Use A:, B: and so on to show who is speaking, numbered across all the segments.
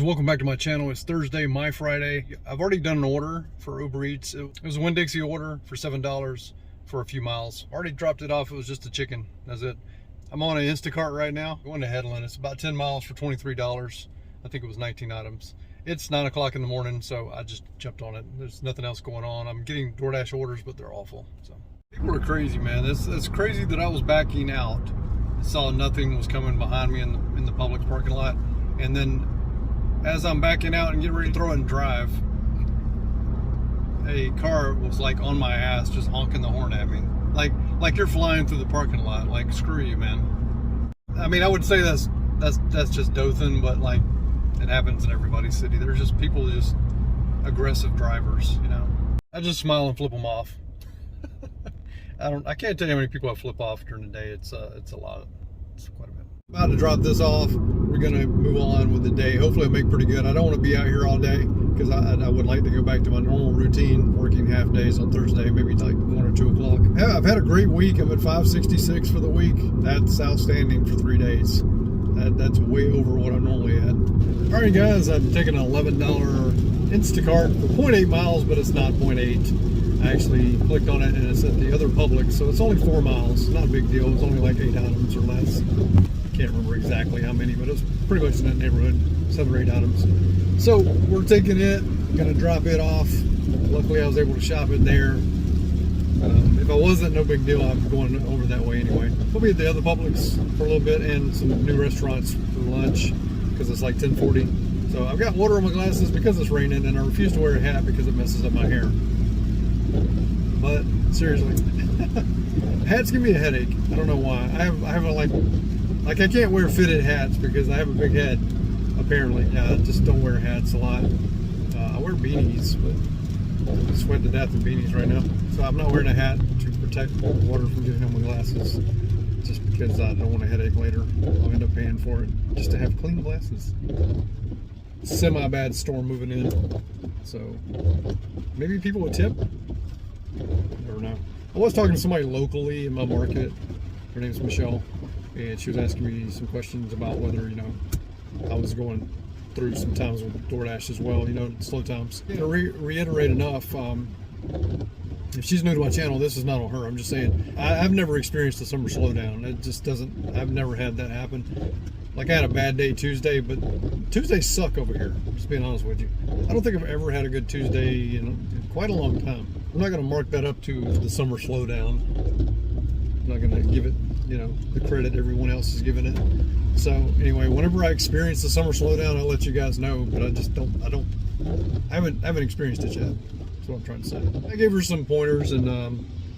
A: welcome back to my channel. It's Thursday, my Friday. I've already done an order for Uber Eats. It was a Winn-Dixie order for $7 for a few miles. Already dropped it off. It was just a chicken. That's it. I'm on an Instacart right now, going to Headland. It's about 10 miles for $23. I think it was 19 items. It's 9 o'clock in the morning, so I just jumped on it. There's nothing else going on. I'm getting DoorDash orders, but they're awful. So people are crazy, man. It's crazy that I was backing out, saw nothing was coming behind me in the Publix parking lot, and then as I'm backing out and getting ready to throw it and drive, a car was like on my ass, just honking the horn at me, like you're flying through the parking lot. Like, screw you, man. I mean, I would say that's just Dothan, but like, it happens in everybody's city. There's just people, just aggressive drivers, you know. I just smile and flip them off. I can't tell you how many people I flip off during the day. It's a lot. It's quite a bit. About to drop this off. We're gonna move on with the day. Hopefully I'll make pretty good. I don't want to be out here all day because I would like to go back to my normal routine, working half days on Thursday, maybe like 1 or 2 o'clock. Yeah, I've had a great week. I'm at 566 for the week. That's outstanding for 3 days. That's way over what I normally had. All right, guys, I'm taking an $11 Instacart for 0.8 miles, but it's not 0.8. I actually clicked on it and it's at the other Publix, so it's only 4 miles. Not a big deal. It's only like 8 items or less. Can't remember exactly how many, but it was pretty much in that neighborhood, 7 or 8 items. So we're taking it, gonna drop it off. Luckily I was able to shop it there. If I wasn't, no big deal. I'm going over that way anyway. We'll be at the other Publix for a little bit and some new restaurants for lunch because it's like 10:40. So I've got water on my glasses because it's raining, and I refuse to wear a hat because it messes up my hair. But seriously, hats give me a headache. I don't know why. I have a like I can't wear fitted hats because I have a big head. Apparently, yeah, I just don't wear hats a lot. I wear beanies, but I sweat to death in beanies right now. So I'm not wearing a hat to protect the water from getting on my glasses, just because I don't want a headache later. I'll end up paying for it just to have clean glasses. Semi-bad storm moving in, so maybe people would tip. I don't know. I was talking to somebody locally in my market. Her name's Michelle, and she was asking me some questions about whether, you know, I was going through some times with DoorDash as well, you know, slow times. To reiterate enough, if she's new to my channel, this is not on her. I'm just saying, I've never experienced a summer slowdown. It just doesn't, I've never had that happen. Like, I had a bad day Tuesday, but Tuesdays suck over here, just being honest with you. I don't think I've ever had a good Tuesday in quite a long time. I'm not going to mark that up to the summer slowdown. I'm not going to give it, you know, the credit everyone else is giving it. So anyway, whenever I experience the summer slowdown, I'll let you guys know, but I haven't experienced it yet. That's what I'm trying to say. I gave her some pointers and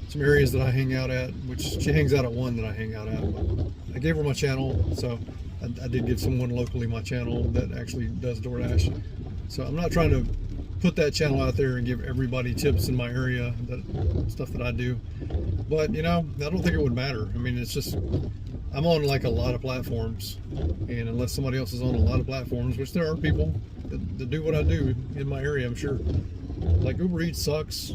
A: some areas that I hang out at, which she hangs out at one that I hang out at. But I gave her my channel, so I did give someone locally my channel that actually does DoorDash. So I'm not trying to put that channel out there and give everybody tips in my area, that stuff that I do. But, you know, I don't think it would matter. I mean, it's just, I'm on like a lot of platforms, and unless somebody else is on a lot of platforms, which there are people that do what I do in my area, I'm sure. Like Uber Eats sucks.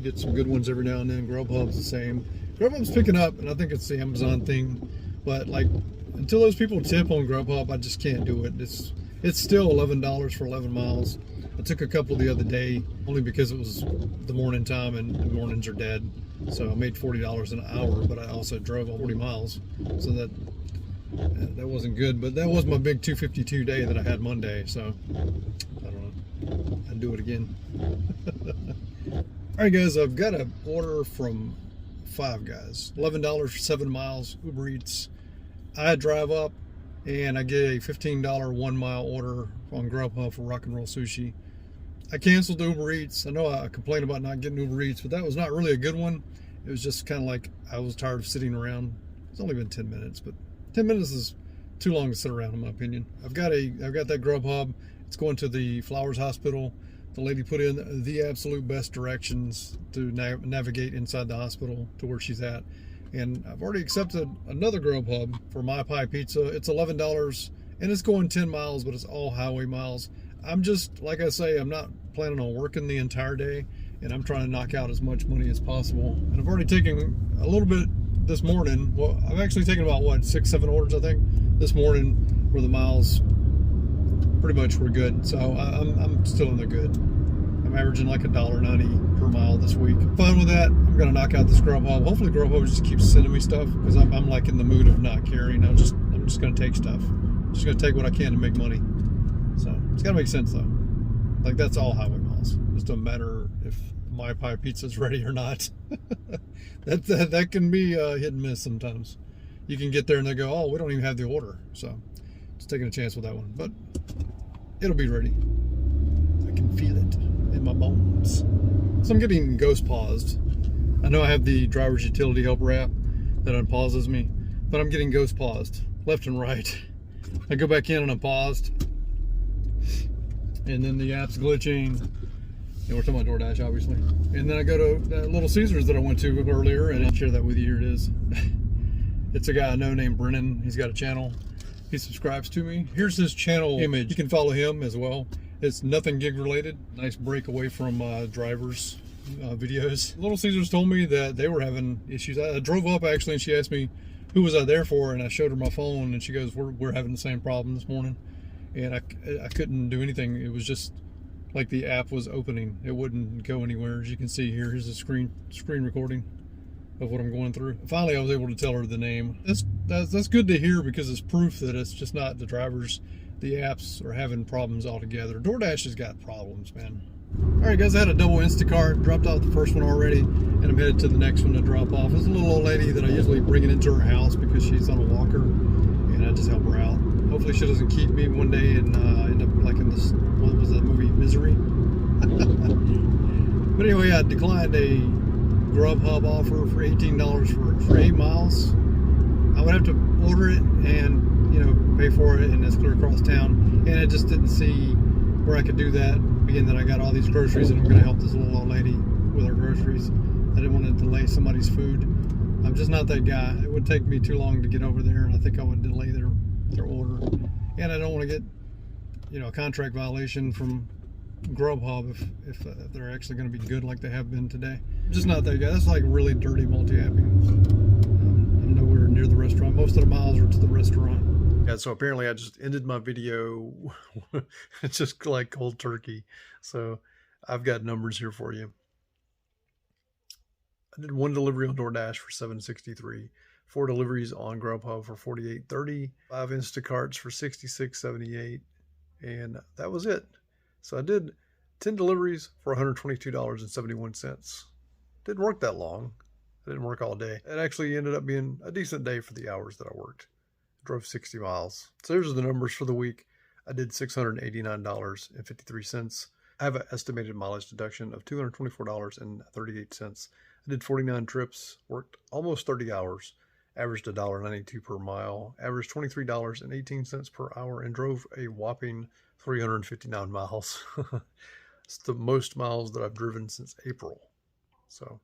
A: Get some good ones every now and then. Grubhub's the same. Grubhub's picking up, and I think it's the Amazon thing. But like, until those people tip on Grubhub, I just can't do it. It's still $11 for 11 miles. I took a couple the other day only because it was the morning time and mornings are dead. So I made $40 an hour, but I also drove 40 miles. So that wasn't good, but that was my big 252 day that I had Monday. So I don't know. I'd do it again. All right, guys, I've got an order from Five Guys. $11 for 7 miles, Uber Eats. I drive up and I get a $15 1 mile order on Grubhub for Rock and Roll Sushi. I canceled the Uber Eats. I know I complained about not getting Uber Eats, but that was not really a good one. It was just kind of like I was tired of sitting around. It's only been 10 minutes, but 10 minutes is too long to sit around, in my opinion. I've got that Grubhub. It's going to the Flowers Hospital. The lady put in the absolute best directions to navigate inside the hospital to where she's at. And I've already accepted another Grubhub for My Pie Pizza. It's $11 and it's going 10 miles, but it's all highway miles. I'm just, like I say, I'm not planning on working the entire day, and I'm trying to knock out as much money as possible. And I've already taken a little bit this morning. Well, I've actually taken about, what, 6-7 orders, I think, this morning, where the miles pretty much we're good. So I'm still in the good. I'm averaging like $1.90 per mile this week. Fine with that. I'm gonna knock out this Grubhub. Hopefully Grubhub just keeps sending me stuff because I'm like in the mood of not caring. I'm just gonna take stuff. I'm just gonna take what I can to make money. So it's gotta make sense though. Like that's all highway miles. It just doesn't matter if my pie pizza's ready or not. that can be hit and miss sometimes. You can get there and they go, oh, we don't even have the order. So just taking a chance with that one, but it'll be ready. I can feel it in my bones. So I'm getting ghost paused. I know I have the driver's utility helper app that unpauses me, but I'm getting ghost paused left and right. I go back in and I'm paused, and then the app's glitching. And we're talking about DoorDash, obviously. And then I go to that Little Caesars that I went to earlier, and I'll share that with you. Here it is. It's a guy I know named Brennan. He's got a channel. He subscribes to me. Here's his channel image. You can follow him as well. It's nothing gig related. Nice break away from drivers videos. Little Caesars told me that they were having issues. I drove up actually, and she asked me who was I there for, and I showed her my phone, and she goes, we're having the same problem this morning. And I couldn't do anything. It was just like the app was opening. It wouldn't go anywhere. As you can see here, here's a screen recording of what I'm going through. Finally, I was able to tell her the name. That's good to hear because it's proof that it's just not the drivers. The apps are having problems altogether. DoorDash has got problems, man. All right, guys, I had a double Instacart. Dropped off the first one already, and I'm headed to the next one to drop off. It's a little old lady that I usually bring it into her house because she's on a walker, and I just help her out. Hopefully she doesn't keep me one day and end up like in this, what was that movie, Misery? But anyway, I declined a Grubhub offer for $18 for 8 miles. I would have to order it and, you know, pay for it, and it's clear across town. And I just didn't see where I could do that, being that I got all these groceries and I'm going to help this little old lady with her groceries. I didn't want to delay somebody's food. I'm just not that guy. It would take me too long to get over there, and I think I would delay their order. And I don't want to get, you know, a contract violation from Grubhub if they're actually going to be good like they have been today. I'm just not that guy. That's like really dirty multi-apping. I'm nowhere near the restaurant. Most of the miles are to the restaurant. Yeah, so apparently I just ended my video just like cold turkey. So I've got numbers here for you. I did 1 delivery on DoorDash for $7.63, 4 deliveries on Grubhub for $48.30, 5 Instacarts for $66.78, and that was it. So I did 10 deliveries for $122.71. Didn't work that long. I didn't work all day. It actually ended up being a decent day for the hours that I worked. I drove 60 miles. So here's the numbers for the week. I did $689.53. I have an estimated mileage deduction of $224.38. I did 49 trips, worked almost 30 hours, averaged $1.92 per mile, averaged $23.18 per hour, and drove a whopping 359 miles. It's the most miles that I've driven since April. So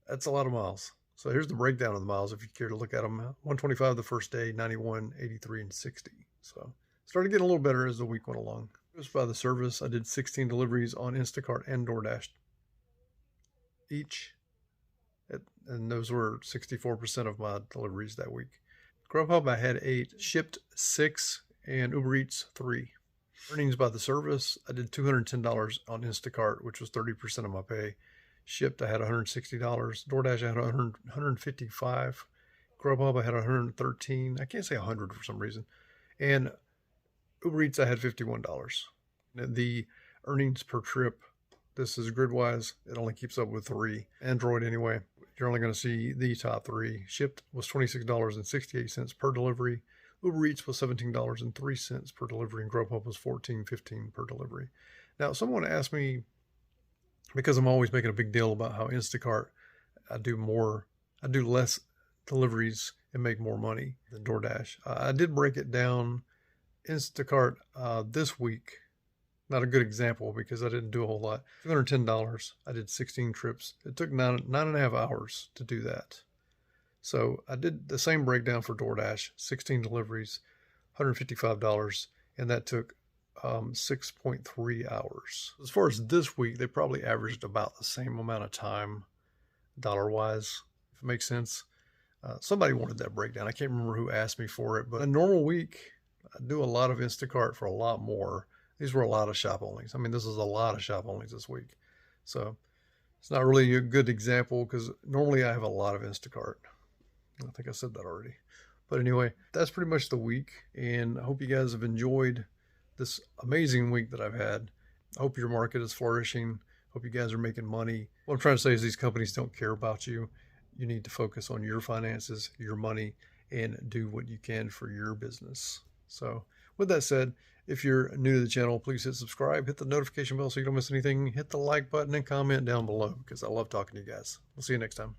A: that's a lot of miles. So here's the breakdown of the miles if you care to look at them. 125 the first day, 91, 83, and 60. So started getting a little better as the week went along. Just by the service, I did 16 deliveries on Instacart and DoorDash each, and those were 64% of my deliveries that week. Grubhub, I had 8, shipped 6, and Uber Eats 3. Earnings by the service, I did $210 on Instacart, which was 30% of my pay. Shipped, I had $160. DoorDash, I had $155. Grubhub, I had $113. I can't say 100 for some reason. And Uber Eats, I had $51. The earnings per trip, this is grid-wise, it only keeps up with 3. Android anyway, you're only going to see the top 3. Shipped was $26.68 per delivery. Uber Eats was $17.03 per delivery, and Grubhub was $14.15 per delivery. Now, someone asked me, because I'm always making a big deal about how Instacart, I do less deliveries and make more money than DoorDash. I did break it down. Instacart this week, not a good example because I didn't do a whole lot. $210. I did 16 trips. It took nine and a half hours to do that. So I did the same breakdown for DoorDash, 16 deliveries, $155, and that took 6.3 hours. As far as this week, they probably averaged about the same amount of time, dollar-wise, if it makes sense. Somebody wanted that breakdown. I can't remember who asked me for it, but a normal week, I do a lot of Instacart for a lot more. These were a lot of shop onlys. I mean, this is a lot of shop onlys this week. So it's not really a good example because normally I have a lot of Instacart. I think I said that already. But anyway, that's pretty much the week. And I hope you guys have enjoyed this amazing week that I've had. I hope your market is flourishing. Hope you guys are making money. What I'm trying to say is these companies don't care about you. You need to focus on your finances, your money, and do what you can for your business. So with that said, if you're new to the channel, please hit subscribe, hit the notification bell so you don't miss anything, hit the like button, and comment down below because I love talking to you guys. We'll see you next time.